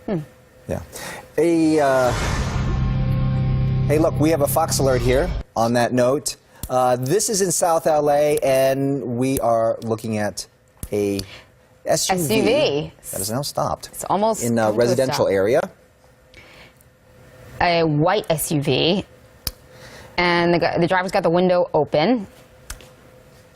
Yeah. Hey, look, we have a Fox alert here on that note. This is in South LA, and we are looking at a SUV that is now stopped. It's almost in a residential area. A white SUV, and the driver's got the window open,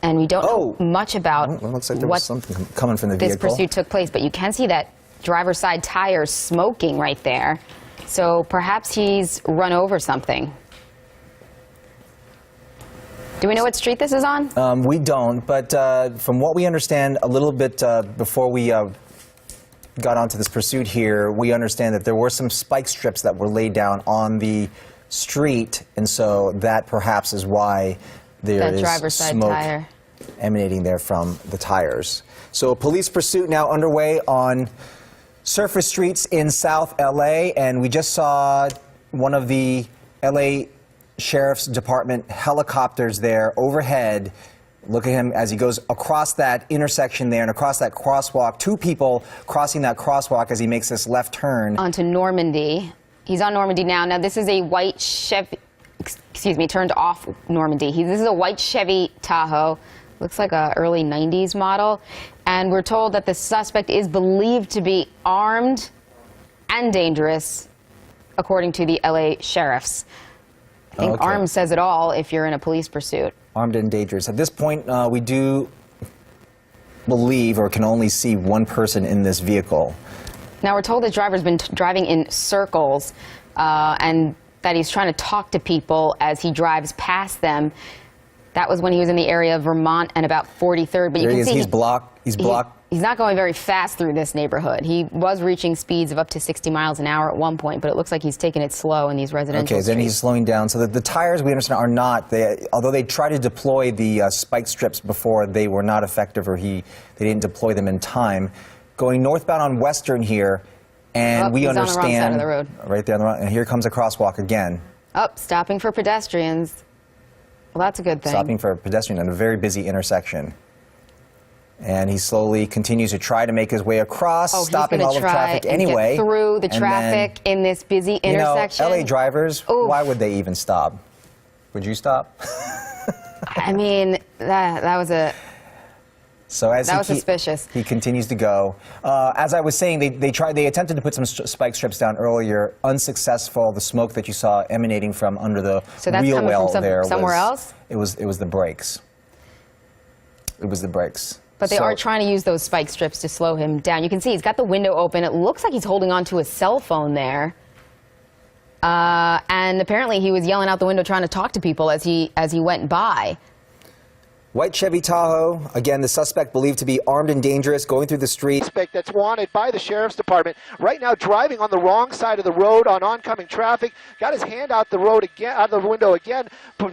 and we don't know much about looks like there was something coming from the this vehicle. pursuit took place, but you can see that driver's side tire smoking right there. So perhaps he's run over something. Do we know what street this is on? We don't, but from what we understand a little bit before we got onto this pursuit here, we understand that there were some spike strips that were laid down on the street, and so that perhaps is why there is driver's side smoke tire emanating there from the tires. So a police pursuit now underway on surface streets in South LA, and we just saw one of the LA Sheriff's Department helicopters there overhead. Look at him as he goes across that intersection there and across that crosswalk. Two people crossing that crosswalk as he makes this left turn. Onto Normandy. He's on Normandy now. Now this is a white Chevy, turned off Normandy. This is a white Chevy Tahoe. Looks like a early 90s model. And we're told that the suspect is believed to be armed and dangerous, according to the LA sheriffs. I think armed says it all if you're in a police pursuit. Armed and dangerous. At this point, we do believe or can only see one person in this vehicle. Now, we're told the driver's been driving in circles and that he's trying to talk to people as he drives past them. That was when he was in the area of Vermont and about 43rd. But you can see he's blocked. He's not going very fast through this neighborhood. He was reaching speeds of up to 60 miles an hour at one point, but it looks like he's taking it slow in these residential streets. Then he's slowing down. So the tires, we understand, are not. Although they tried to deploy the spike strips before, they were not effective, or they didn't deploy them in time. Going northbound on Western here, and we understand. On the wrong side of the road. Right there on the right, and here comes a crosswalk again. Stopping for pedestrians. Well, that's a good thing. Stopping for a pedestrian in a very busy intersection. And he slowly continues to try to make his way across, stopping all of traffic anyway. Get through the traffic in this busy intersection. You know, LA drivers, why would they even stop? Would you stop? I mean, that was a... So as that was suspicious. He continues to go. As I was saying, they attempted to put some spike strips down earlier, unsuccessful. The smoke that you saw emanating from under the wheel well there somewhere else? It was the brakes. It was the brakes. But they are trying to use those spike strips to slow him down. You can see he's got the window open. It looks like he's holding on to a cell phone there. And apparently he was yelling out the window trying to talk to people as he went by. White Chevy Tahoe, again, the suspect believed to be armed and dangerous, going through the street. Suspect that's wanted by the Sheriff's Department. Right now driving on the wrong side of the road on oncoming traffic. Got his hand out the road again, out of the window again,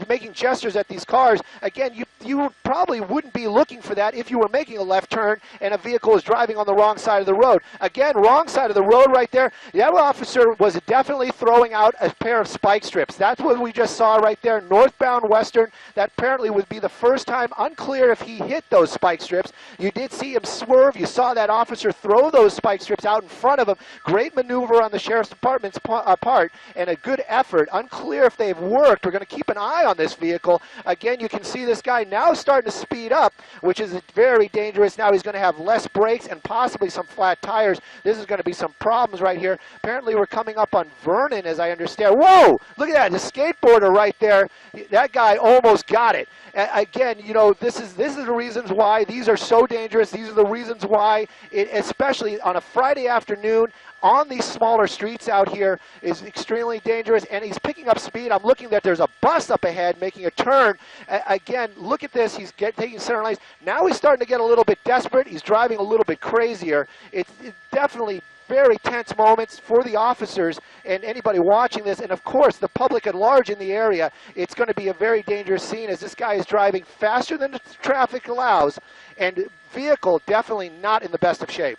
making gestures at these cars. Again, you probably wouldn't be looking for that if you were making a left turn and a vehicle is driving on the wrong side of the road. Again, wrong side of the road right there. The other officer was definitely throwing out a pair of spike strips. That's what we just saw right there, northbound Western. That apparently would be the first time. Unclear if he hit those spike strips. You did see him swerve. You saw that officer throw those spike strips out in front of him. Great maneuver on the Sheriff's Department's part and a good effort. Unclear if they've worked. We're going to keep an eye on this vehicle. Again, you can see this guy now starting to speed up, which is very dangerous. Now he's going to have less brakes and possibly some flat tires. This is going to be some problems right here. Apparently we're coming up on Vernon, as I understand. Whoa! Look at that, the skateboarder right there. That guy almost got it. Again, you know, this is the reasons why these are so dangerous. These are the reasons why, especially on a Friday afternoon on these smaller streets out here, is extremely dangerous. And he's picking up speed. I'm looking that there's a bus up ahead making a turn. Again, look at this. He's taking center lanes. Now he's starting to get a little bit desperate. He's driving a little bit crazier. It's definitely very tense moments for the officers and anybody watching this, and of course the public at large in the area. It's going to be a very dangerous scene as this guy is driving faster than the traffic allows, and vehicle definitely not in the best of shape.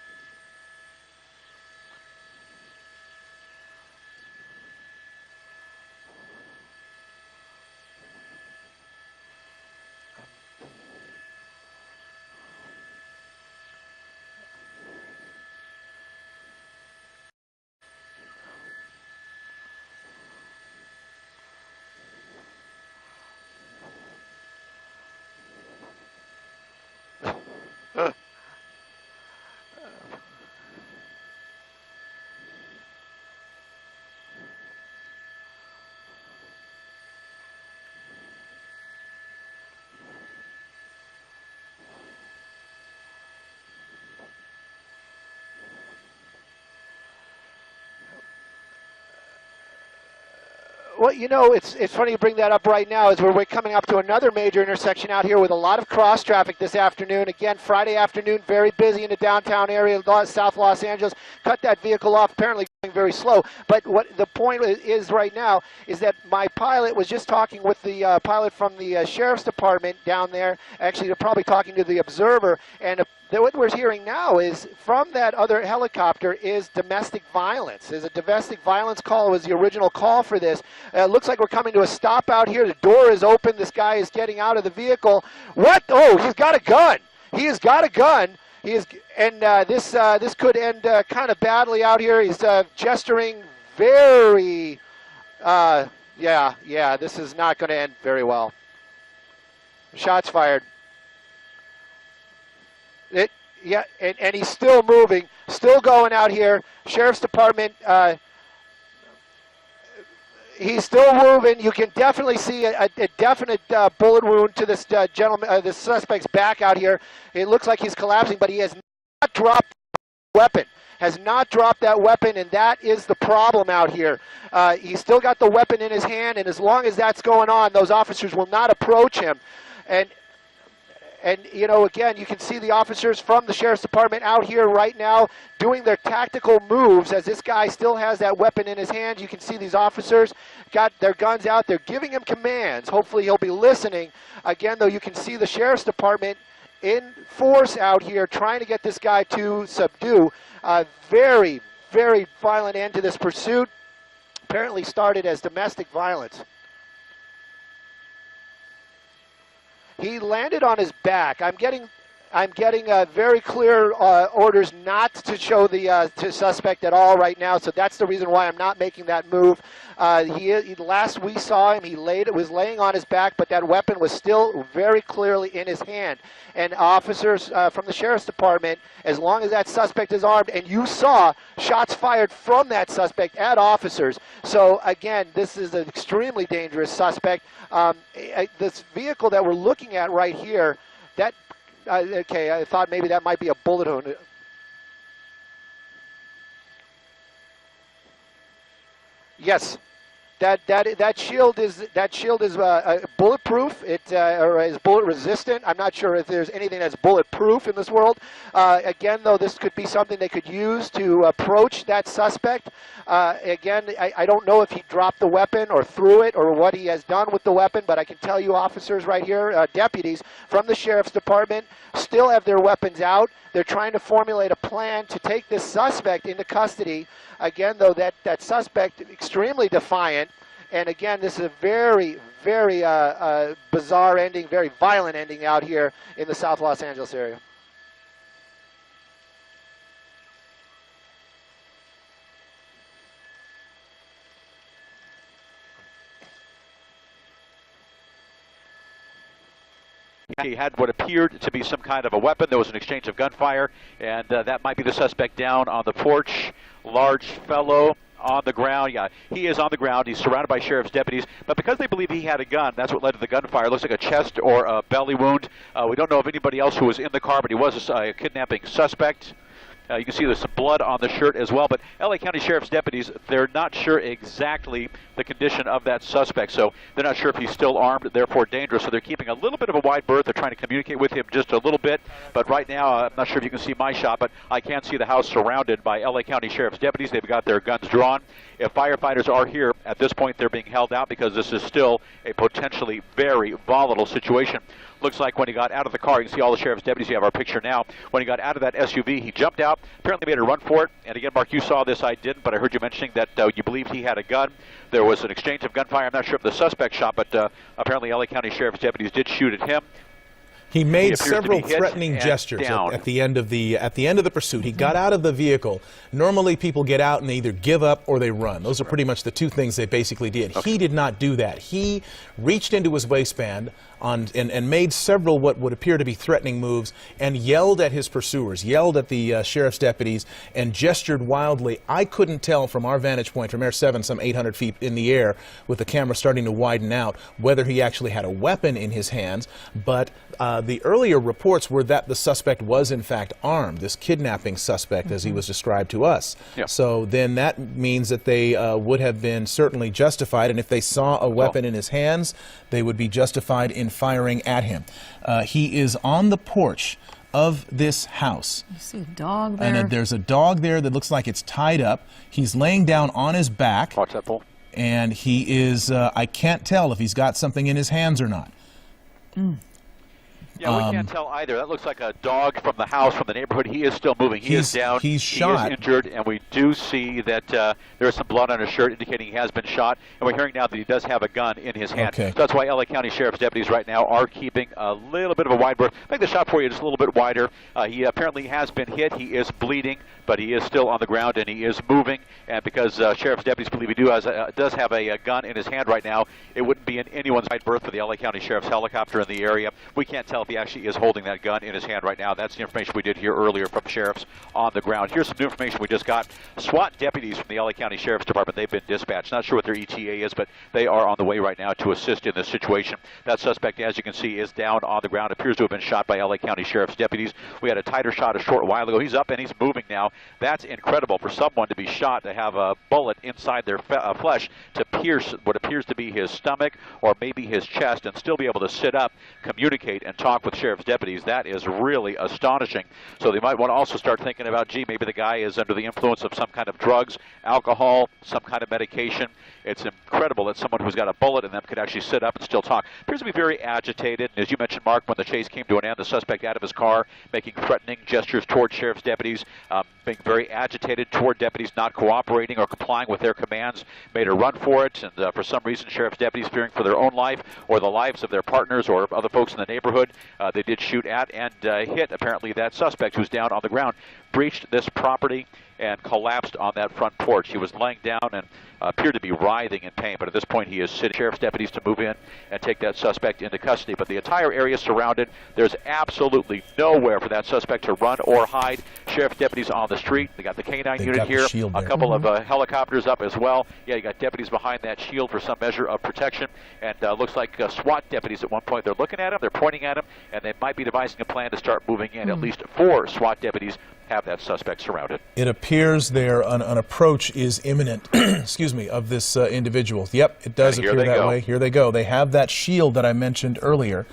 Well, you know, it's funny you bring that up right now as we're coming up to another major intersection out here with a lot of cross traffic this afternoon. Again, Friday afternoon, very busy in the downtown area, South Los Angeles. Cut that vehicle off, apparently going very slow. But what the point is right now is that my pilot was just talking with the pilot from the Sheriff's Department down there. Actually, they're probably talking to the Observer, and what we're hearing now is from that other helicopter is domestic violence. There's a domestic violence call. It was the original call for this. It looks like we're coming to a stop out here. The door is open. This guy is getting out of the vehicle. What? Oh, he's got a gun. He has got a gun. He is, and this could end kind of badly out here. He's gesturing very, yeah. This is not going to end very well. Shots fired. And he's still moving, still going out here. Sheriff's Department, he's still moving. You can definitely see a definite bullet wound to this gentleman, this suspect's back out here. It looks like he's collapsing, but he has not dropped the weapon. Has not dropped that weapon, and that is the problem out here. He's still got the weapon in his hand, and as long as that's going on, those officers will not approach him. And, you know, again, you can see the officers from the Sheriff's Department out here right now doing their tactical moves as this guy still has that weapon in his hand. You can see these officers got their guns out. They're giving him commands. Hopefully he'll be listening. Again, though, you can see the Sheriff's Department in force out here trying to get this guy to subdue. Very, very violent end to this pursuit. Apparently started as domestic violence. He landed on his back. I'm getting very clear orders not to show the suspect at all right now, so that's the reason why I'm not making that move. Last we saw him, he was laying on his back, but that weapon was still very clearly in his hand. And officers from the Sheriff's Department, as long as that suspect is armed, and you saw shots fired from that suspect at officers. So again, this is an extremely dangerous suspect. This vehicle that we're looking at right here, that okay, I thought maybe that might be a bullet wound. Yes, that shield is bulletproof. Or is bullet resistant. I'm not sure if there's anything that's bulletproof in this world. Again, though, this could be something they could use to approach that suspect. Again, I don't know if he dropped the weapon or threw it or what he has done with the weapon, but I can tell you officers right here, deputies from the Sheriff's Department, still have their weapons out. They're trying to formulate a plan to take this suspect into custody. Again, though, that suspect extremely defiant. And again, this is a very, very bizarre ending, very violent ending out here in the South Los Angeles area. He had what appeared to be some kind of a weapon. There was an exchange of gunfire, and that might be the suspect down on the porch. Large fellow on the ground. Yeah, he is on the ground. He's surrounded by sheriff's deputies. But because they believe he had a gun, that's what led to the gunfire. It looks like a chest or a belly wound. We don't know of anybody else who was in the car, but he was a kidnapping suspect. You can see there's some blood on the shirt as well, but LA County Sheriff's deputies, they're not sure exactly the condition of that suspect, so they're not sure if he's still armed, therefore dangerous, so they're keeping a little bit of a wide berth. They're trying to communicate with him just a little bit, but right now, I'm not sure if you can see my shot, but I can see the house surrounded by LA County Sheriff's deputies. They've got their guns drawn. If firefighters are here, at this point, they're being held out because this is still a potentially very volatile situation. Looks like when he got out of the car, you can see all the sheriff's deputies. You have our picture now. When he got out of that SUV, he jumped out, apparently made a run for it. And again, Mark, you saw this. I didn't, but I heard you mentioning that you believed he had a gun. There was an exchange of gunfire. I'm not sure if the suspect shot, but apparently LA County Sheriff's deputies did shoot at him. He made several threatening gestures at the end of the pursuit. He got out of the vehicle. Normally, people get out and they either give up or they run. Those are pretty much the two things they basically did. Okay. He did not do that. He reached into his waistband, and made several what would appear to be threatening moves and yelled at his pursuers, yelled at the sheriff's deputies, and gestured wildly. I couldn't tell from our vantage point, from Air 7, some 800 feet in the air, with the camera starting to widen out, whether he actually had a weapon in his hands, but the earlier reports were that the suspect was in fact armed, this kidnapping suspect as he was described to us. Yep. So then that means that they would have been certainly justified, and if they saw a weapon in his hands, they would be justified in firing at him. He is on the porch of this house. You see a dog there? And there's a dog there that looks like it's tied up. He's laying down on his back. Watch that pole. And he is, I can't tell if he's got something in his hands or not. Yeah, we can't tell either. That looks like a dog from the house, from the neighborhood. He is still moving. He is down. He's shot. He is injured, and we do see that there is some blood on his shirt indicating he has been shot. And we're hearing now that he does have a gun in his hand. Okay. So that's why LA County Sheriff's deputies right now are keeping a little bit of a wide berth. Make the shot for you just a little bit wider. He apparently has been hit. He is bleeding, but he is still on the ground, and he is moving. And because Sheriff's deputies believe he does have a gun in his hand right now, it wouldn't be in anyone's wide berth for the LA County Sheriff's helicopter in the area. We can't tell if he actually is holding that gun in his hand right now. That's the information we did hear earlier from sheriffs on the ground. Here's some new information we just got. SWAT deputies from the LA County Sheriff's Department, they've been dispatched. Not sure what their ETA is, but they are on the way right now to assist in this situation. That suspect, as you can see, is down on the ground. Appears to have been shot by LA County Sheriff's deputies. We had a tighter shot a short while ago. He's up and he's moving now. That's incredible for someone to be shot, to have a bullet inside their flesh to pierce what appears to be his stomach or maybe his chest and still be able to sit up, communicate, and talk with sheriff's deputies. That is really astonishing. So they might want to also start thinking about, gee, maybe the guy is under the influence of some kind of drugs, alcohol, some kind of medication. It's incredible that someone who's got a bullet in them could actually sit up and still talk. Appears to be very agitated. And as you mentioned, Mark, when the chase came to an end, the suspect out of his car, making threatening gestures toward sheriff's deputies, being very agitated toward deputies not cooperating or complying with their commands, made a run for it. And for some reason, sheriff's deputies, fearing for their own life or the lives of their partners or other folks in the neighborhood, they did shoot at and hit, apparently, that suspect who's down on the ground, breached this property and collapsed on that front porch. He was laying down and appeared to be writhing in pain, but at this point he is sitting. Sheriff's deputies to move in and take that suspect into custody. But the entire area is surrounded. There's absolutely nowhere for that suspect to run or hide. Sheriff's deputies on the street. They got the canine unit here, a couple of helicopters up as well. Yeah, you got deputies behind that shield for some measure of protection. And looks like SWAT deputies at one point. They're looking at him, they're pointing at him, and they might be devising a plan to start moving in. At least 4 SWAT deputies have that suspect surrounded. It appears there an approach is imminent, excuse me, of this individual. Yep, it does appear that way. Here they go. They have that shield that I mentioned earlier.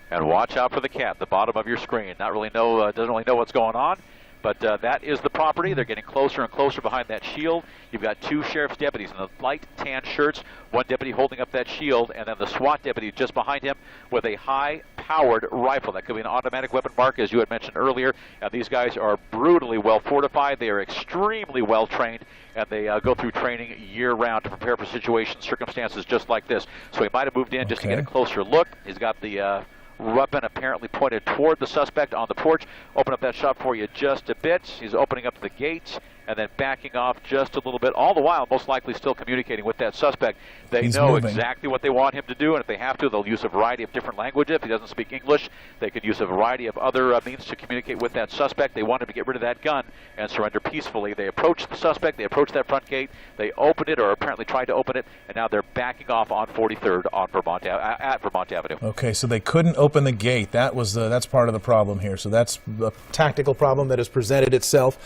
And watch out for the cat, the bottom of your screen. Doesn't really know what's going on. But that is the property. They're getting closer and closer behind that shield. You've got 2 sheriff's deputies in the light tan shirts, 1 deputy holding up that shield, and then the SWAT deputy just behind him with a high-powered rifle. That could be an automatic weapon, Mark, as you had mentioned earlier. And these guys are brutally well fortified. They are extremely well trained, and they go through training year-round to prepare for situations, circumstances just like this. So he might have moved in just to get a closer look. He's got the weapon apparently pointed toward the suspect on the porch. Open up that shot for you just a bit. He's opening up the gates and then backing off just a little bit, all the while most likely still communicating with that suspect. They know exactly what they want him to do, and if they have to, they'll use a variety of different languages. If he doesn't speak English, they could use a variety of other means to communicate with that suspect. They want him to get rid of that gun and surrender peacefully. They approach the suspect, they approach that front gate, they opened it, or apparently tried to open it, and now they're backing off on 43rd on at Vermont Avenue. Okay, so they couldn't open the gate. That's part of the problem here. So that's a tactical problem that has presented itself.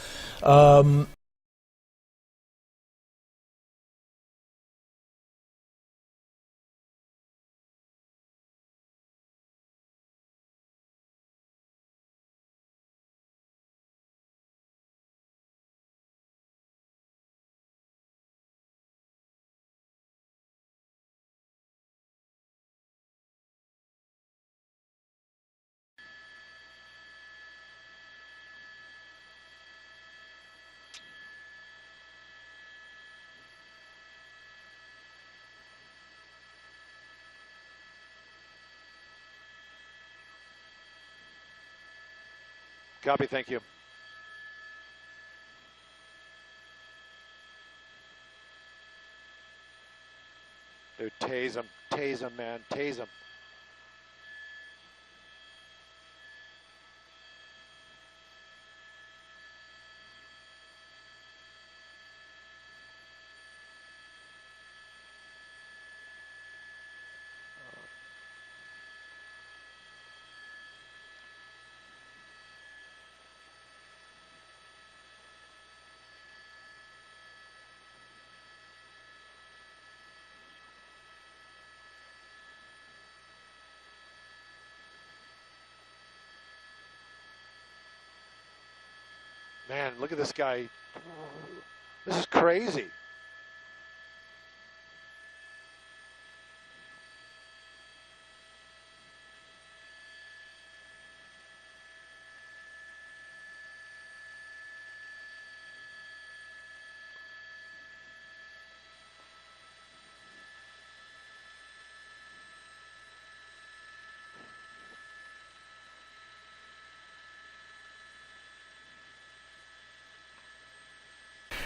Copy, thank you. Dude, tase him, man, tase him. Man, look at this guy. This is crazy.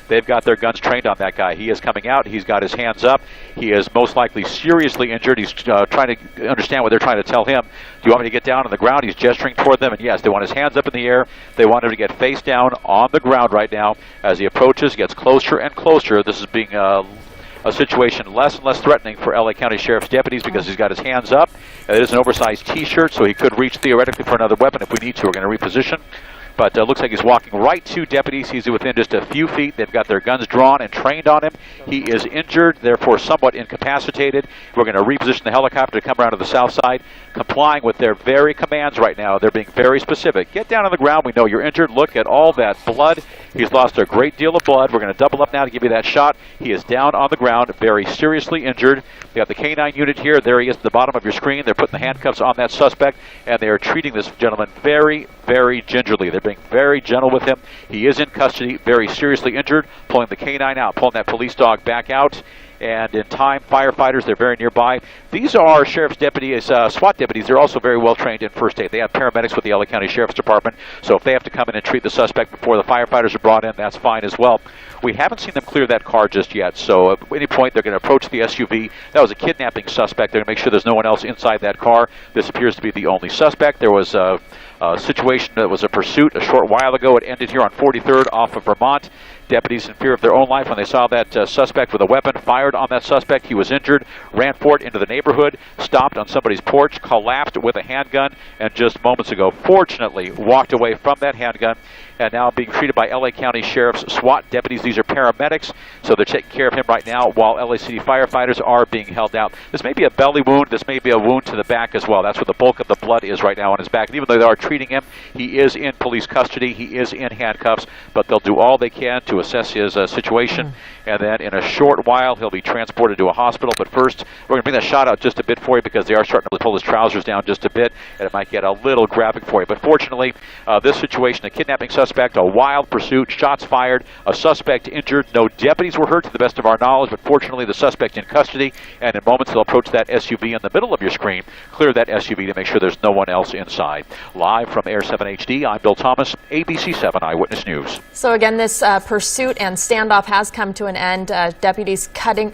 They've got their guns trained on that guy. He is coming out. He's got his hands up. He is most likely seriously injured. He's trying to understand what they're trying to tell him. Do you want me to get down on the ground? He's gesturing toward them, and yes, they want his hands up in the air. They want him to get face down on the ground right now. As he approaches, gets closer and closer. This is being a situation less and less threatening for LA County Sheriff's deputies because he's got his hands up. It is an oversized T-shirt, so he could reach theoretically for another weapon if we need to. We're going to reposition. But looks like he's walking right to deputies. He's within just a few feet. They've got their guns drawn and trained on him. He is injured, therefore somewhat incapacitated. We're going to reposition the helicopter to come around to the south side, complying with their very commands right now. They're being very specific. Get down on the ground. We know you're injured. Look at all that blood. He's lost a great deal of blood. We're going to double up now to give you that shot. He is down on the ground, very seriously injured. We got the K-9 unit here. There he is at the bottom of your screen. They're putting the handcuffs on that suspect, and they are treating this gentleman very, very gingerly. They're being very gentle with him. He is in custody, very seriously injured, pulling the K-9 out, pulling that police dog back out. And in time, firefighters, they're very nearby. These are sheriff's deputies, SWAT deputies. They're also very well trained in first aid. They have paramedics with the LA County Sheriff's Department, so if they have to come in and treat the suspect before the firefighters are brought in, that's fine as well. We haven't seen them clear that car just yet, so at any point they're going to approach the SUV. That was a kidnapping suspect. They're going to make sure there's no one else inside that car. This appears to be the only suspect. There was a situation that was a pursuit a short while ago. It ended here on 43rd off of Vermont. Deputies in fear of their own life when they saw that suspect with a weapon, fired on that suspect. He was injured, ran for it into the neighborhood, stopped on somebody's porch, collapsed with a handgun, and just moments ago, fortunately, walked away from that handgun, and now being treated by LA County Sheriff's SWAT deputies. These are paramedics, so they're taking care of him right now while LA City firefighters are being held out. This may be a belly wound. This may be a wound to the back as well. That's where the bulk of the blood is right now on his back. And even though they are treating him, he is in police custody. He is in handcuffs, but they'll do all they can to assess his situation. And then in a short while, he'll be transported to a hospital. But first, we're going to bring that shot out just a bit for you because they are starting to pull his trousers down just a bit, and it might get a little graphic for you. But fortunately, this situation, a kidnapping suspect, a wild pursuit, shots fired, a suspect injured. No deputies were hurt to the best of our knowledge, but fortunately the suspect in custody, and in moments they'll approach that SUV in the middle of your screen, clear that SUV to make sure there's no one else inside. Live from Air 7 HD, I'm Bill Thomas, ABC 7 Eyewitness News. So again, this pursuit and standoff has come to an end. Deputies cutting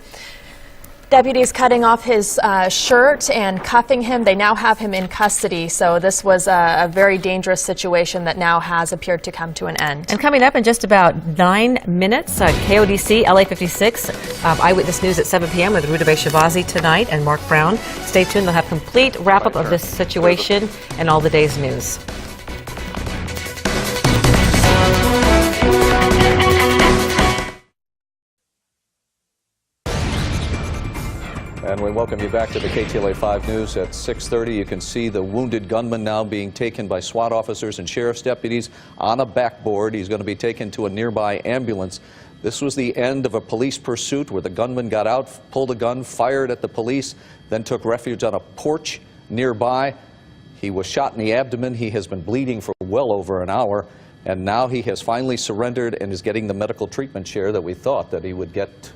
off his shirt and cuffing him. They now have him in custody. So this was a very dangerous situation that now has appeared to come to an end. And coming up in just about 9 minutes, KODC LA 56 Eyewitness News at 7 p.m. with Rudabeh Shahbazi tonight and Mark Brown. Stay tuned. They'll have complete wrap-up of this situation and all the day's news. And we welcome you back to the KTLA 5 News at 6:30. You can see the wounded gunman now being taken by SWAT officers and sheriff's deputies on a backboard. He's going to be taken to a nearby ambulance. This was the end of a police pursuit where the gunman got out, pulled a gun, fired at the police, then took refuge on a porch nearby. He was shot in the abdomen. He has been bleeding for well over an hour, and now he has finally surrendered and is getting the medical treatment share that we thought that he would get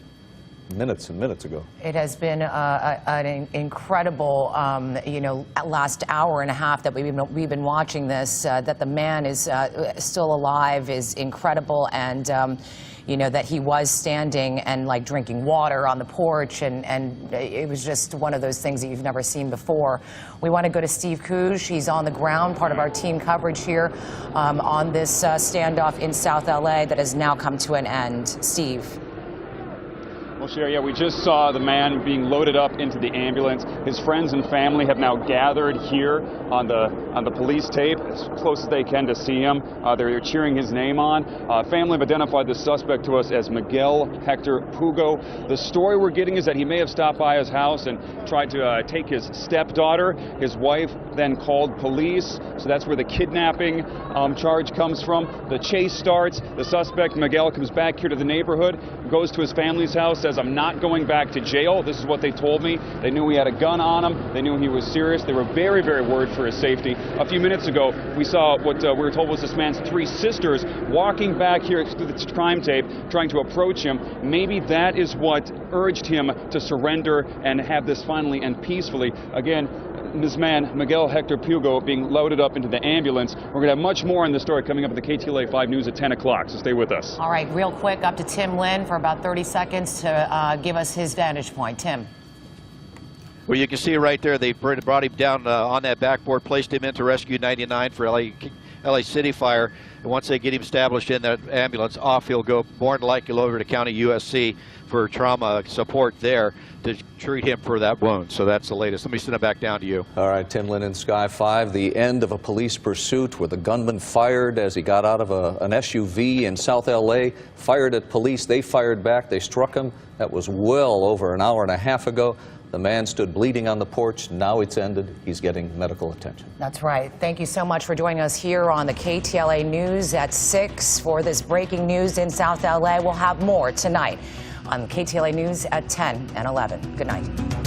minutes and minutes ago. It has been an incredible, last hour and a half that we've been watching this. That the man is still alive is incredible, and that he was standing and like drinking water on the porch, and it was just one of those things that you've never seen before. We want to go to Steve Couge. He's on the ground, part of our team coverage here on this standoff in South LA that has now come to an end. Steve. Well, Sherry, yeah, we just saw the man being loaded up into the ambulance. His friends and family have now gathered here on the police tape as close as they can to see him. They're cheering his name on. Family have identified the suspect to us as Miguel Hector Puga. The story we're getting is that he may have stopped by his house and tried to take his stepdaughter. His wife then called police, so that's where the kidnapping charge comes from. The chase starts. The suspect, Miguel, comes back here to the neighborhood, goes to his family's house, says, "I'm not going back to jail." This is what they told me. They knew he had a gun on him. They knew he was serious. They were very, very worried for his safety. A few minutes ago, we saw what we were told was this man's 3 sisters walking back here through the crime tape, trying to approach him. Maybe that is what urged him to surrender and have this finally end peacefully. Again, this man, Miguel Hector Puga, being loaded up into the ambulance. We're going to have much more on this story coming up at the KTLA 5 News at 10 o'clock, so stay with us. All right, real quick, up to Tim Lynn for about 30 seconds to give us his vantage point. Tim. Well, you can see right there, they brought him down on that backboard, placed him into Rescue 99 for LA City Fire. And once they get him established in that ambulance, off he'll go, more than likely over to County USC for trauma support there to treat him for that wound. So that's the latest. Let me send it back down to you. All right, Tim Lynn in Sky 5. The end of a police pursuit where the gunman fired as he got out of an SUV in South LA, fired at police. They fired back. They struck him. That was well over an hour and a half ago. The man stood bleeding on the porch. Now it's ended. He's getting medical attention. That's right. Thank you so much for joining us here on the KTLA News at 6 for this breaking news in South LA. We'll have more tonight on KTLA News at 10 and 11. Good night.